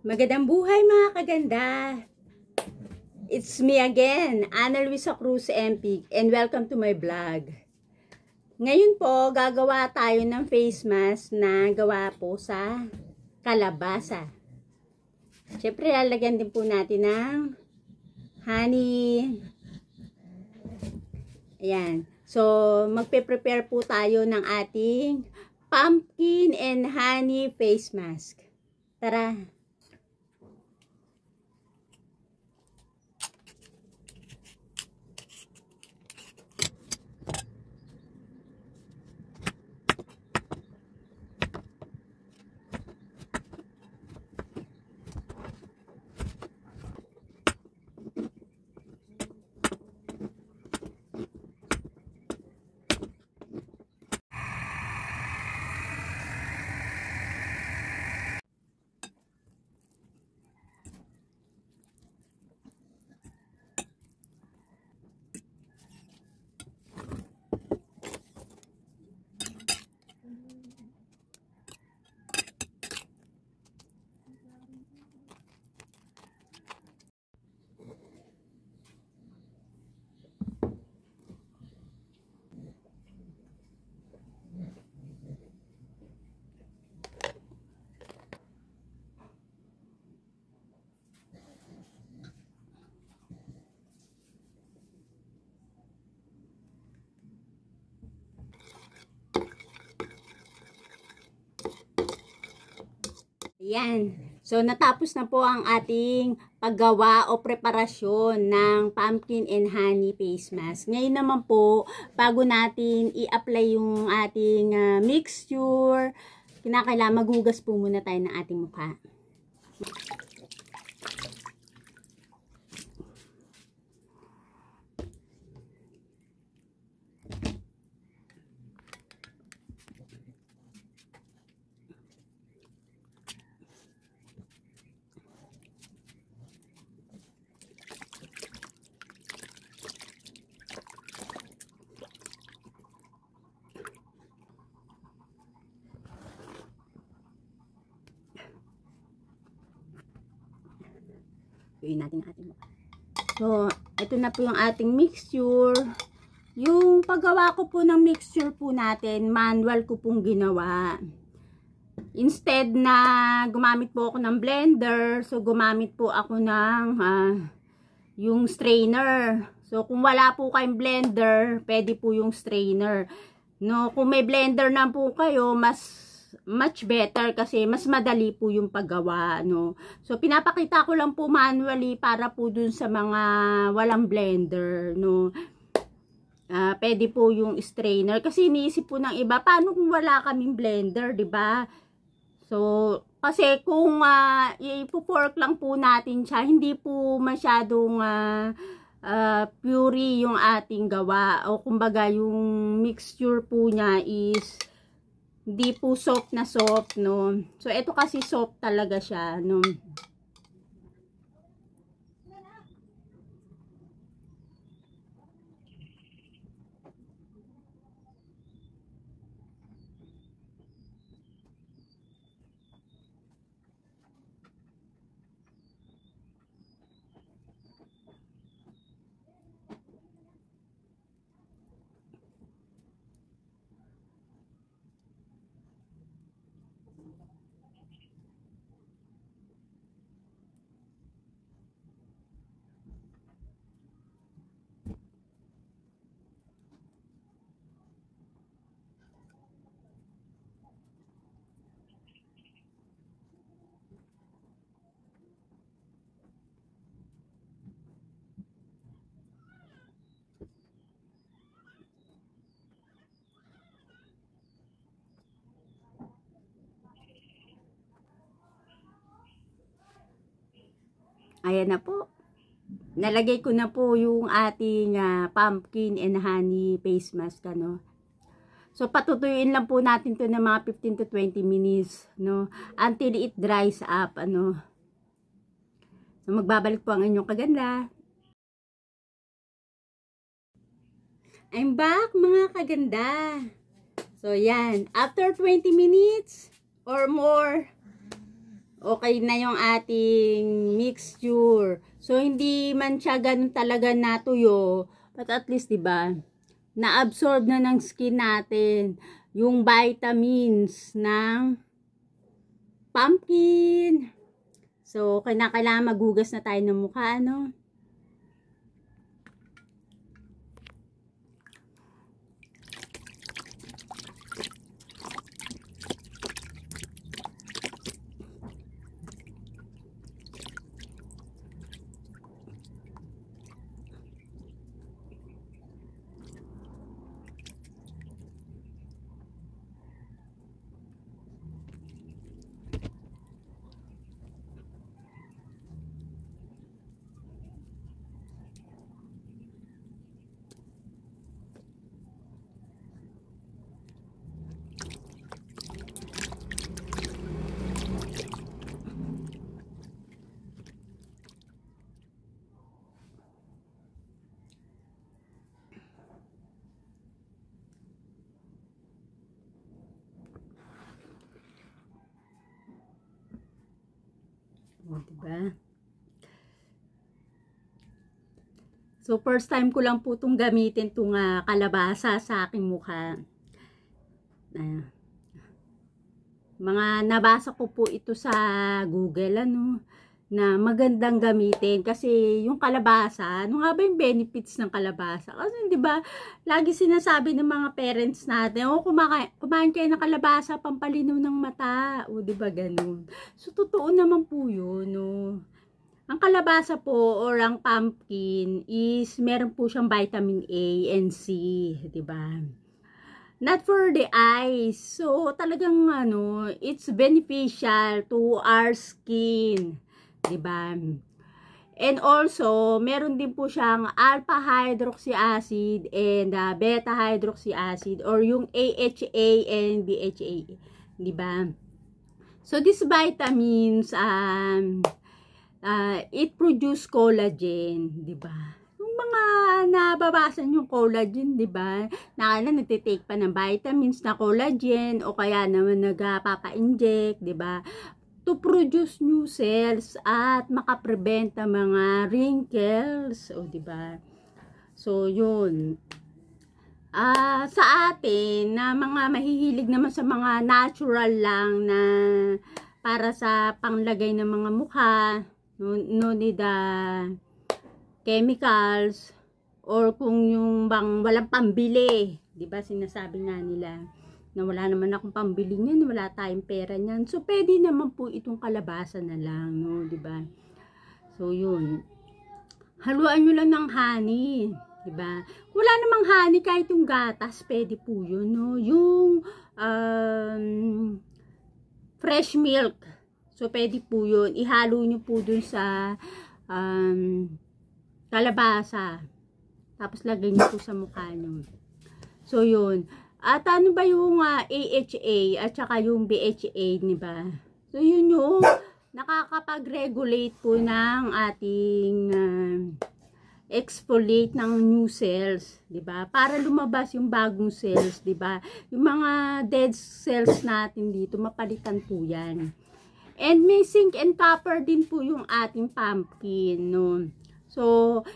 Magandang buhay mga kaganda! It's me again, Ana Luisa Cruz MP, and welcome to my vlog. Ngayon po, gagawa tayo ng face mask na gawa po sa kalabasa. Siyempre, lalagyan din po natin ng honey. Ayan. So, magpe-prepare po tayo ng ating pumpkin and honey face mask. Tara! Ayan. So, natapos na po ang ating paggawa o preparasyon ng pumpkin and honey face mask. Ngayon naman po, bago natin i-apply yung ating mixture, kinakailangan maghugas po muna tayo ng ating mukha. Gawin natin ating mukha. So, ito na po yung ating mixture. Yung paggawa ko po ng mixture po natin, manual ko pong ginawa. Instead na gumamit po ako ng blender, so gumamit po ako ng yung strainer. So, kung wala po kayong blender, pwede po yung strainer. No, kung may blender na po kayo, much better kasi mas madali po yung paggawa, no. So, pinapakita ko lang po manually para po dun sa mga walang blender, no. Pwede po yung strainer kasi iniisip po ng iba, paano kung wala kaming blender, di ba? So, kasi kung ipo-fork lang po natin siya, hindi po masyadong puree yung ating gawa, o kumbaga yung mixture po niya is hindi po soft na soft, no. So, ito kasi soft talaga siya, no. Ayan na po. Nalagay ko na po yung ating pumpkin and honey face mask, ano. So, patutuyuin lang po natin to ng mga 15 to 20 minutes, no, until it dries up, ano. So, magbabalik po ang inyong kaganda. I'm back, mga kaganda. So, yan. After 20 minutes or more, okay na yung ating mixture. So, hindi man siya ganun talaga natuyo. But at least, diba, na-absorb na ng skin natin yung vitamins ng pumpkin. So, kailangan maghugas na tayo ng mukha, no? O, diba? So, first time ko lang po itong gamitin itong kalabasa sa aking mukha. Mga nabasa ko po ito sa Google, ano, na magandang gamitin kasi yung kalabasa, ano nga ba yung benefits ng kalabasa? Kasi 'di ba, lagi sinasabi ng mga parents natin, kumain kayo ng kalabasa pampalinaw ng mata, o 'di ba ganun. So totoo naman po 'yun, no. Ang kalabasa po or ang pumpkin is meron po siyang vitamin A and C, 'di ba? Not for the eyes. So talagang ano, it's beneficial to our skin. Diba? And also, meron din po siyang alpha hydroxy acid and beta hydroxy acid or yung AHA and BHA. Diba? So, these vitamins, it produce collagen. Diba? Yung mga nababasan yung collagen, diba? Nagtitake pa ng vitamins na collagen o kaya naman nagpapa-inject, diba? To produce new cells at makaprevent ng mga wrinkles, o diba? So yun. Sa atin na mga mahihilig naman sa mga natural lang na para sa panglagay ng mga mukha, no need chemicals or kung yung bang walang pambili, diba? Sinasabi nga nila na wala naman akong pambili niyan, wala tayong pera niyan. So, pwede naman po itong kalabasa na lang, no? Diba? So, yun. Haluan nyo lang ng honey, diba? Wala namang honey, kahit yung gatas, pwede po yun, no? Yung fresh milk. So, pwede po yun. Ihalo nyo po dun sa kalabasa. Tapos, lagay nyo po sa mukha nyo. So, yun. At ano ba yung AHA at saka yung BHA, di ba? So, yun yung nakakapag-regulate po ng ating exfoliate ng new cells, di ba? Para lumabas yung bagong cells, di ba? Yung mga dead cells natin dito, mapalitan po yan. And may zinc and copper din po yung ating pumpkin, no? So,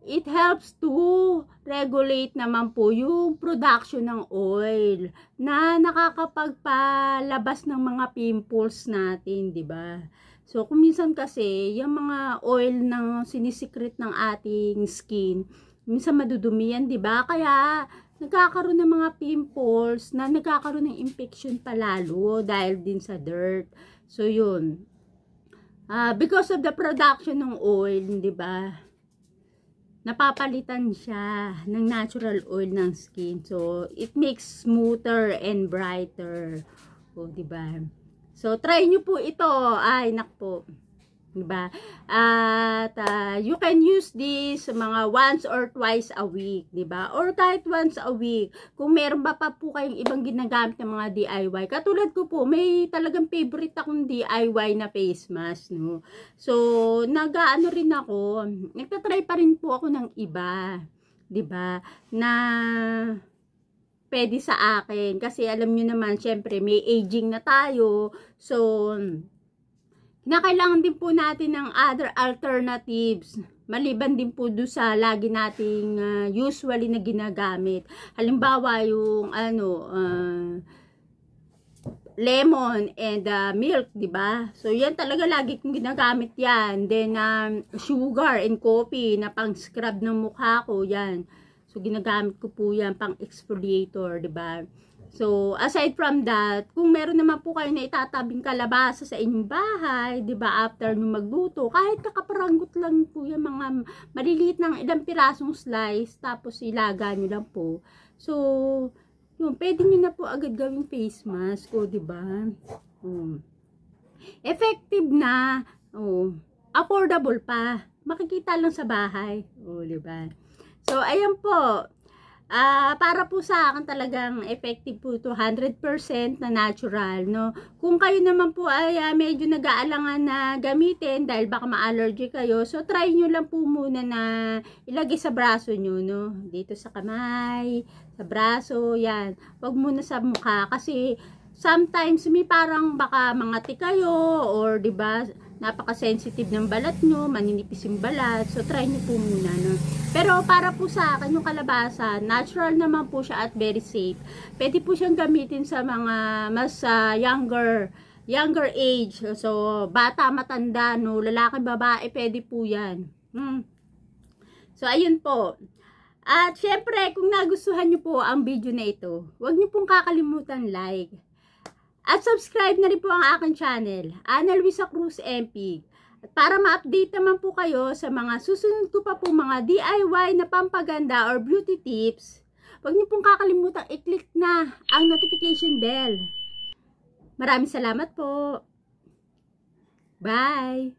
it helps to regulate naman po yung production ng oil na nakakapagpalabas ng mga pimples natin, di ba? So, kung minsan kasi, yung mga oil na sinisikret ng ating skin, minsan madudumi yan, di ba? Kaya, nagkakaroon ng mga pimples na nagkakaroon ng infection palalo dahil din sa dirt. So, yun. Because of the production ng oil, di ba? Napapalitan siya ng natural oil ng skin. So, it makes smoother and brighter. O, diba? So, try nyo po ito. Ay, nakpo. Diba? At, you can use this mga once or twice a week. Diba? Or kahit once a week. Kung meron ba pa po kayong ibang ginagamit ng mga DIY. Katulad ko po, may talagang favorite akong DIY na face mask. No? So, nag-ano rin ako. Nagtatry pa rin po ako ng iba. Diba? Na pwede sa akin. Kasi alam nyo naman, syempre, may aging na tayo. So, kinakailangan din po natin ng other alternatives. Maliban din po doon sa lagi nating usually na ginagamit. Halimbawa yung lemon and milk, di ba? So yan talaga lagi kong ginagamit yan. Then sugar and coffee na pang scrub ng mukha ko, yan. So ginagamit ko po yan pang exfoliator, di ba? So, aside from that, kung meron naman po kayo na itatabing kalabasa sa inyong bahay, 'di ba, after nyo magluto, kahit kakaparanggot lang po yung mga maliliit ng ilang pirasong slice, tapos ilaga nyo lang po. So, yun, pwede nyo na po agad gawing face mask, o 'di ba? Effective na, affordable pa. Makikita lang sa bahay, o 'di ba? So, ayan po. Para po sa akin talagang effective po ito, 100% na natural, no? Kung kayo naman po ay medyo nag-aalangan na gamitin dahil baka ma-allergy kayo, so try nyo lang po muna na ilagay sa braso nyo, no? Dito sa kamay, sa braso, yan. Wag muna sa mukha kasi sometimes may parang baka mangati kayo or 'di ba, napaka-sensitive ng balat nyo, maninipis yung balat. So, try nyo po muna, no? Pero, para po sa akin, yung kalabasa, natural naman po siya at very safe. Pwede po siyang gamitin sa mga mas younger age. So, bata, matanda, no? Lalaki, babae, pwede po yan. So, ayun po. At, syempre, kung nagustuhan nyo po ang video na ito, huwag nyo pong kakalimutan like. At subscribe na rin po ang aking channel, Ana Luisa Cruz MP. At para ma-update naman po kayo sa mga susunod ko pa po mga DIY na pampaganda or beauty tips, huwag niyo pong kakalimutan i-click na ang notification bell. Maraming salamat po. Bye!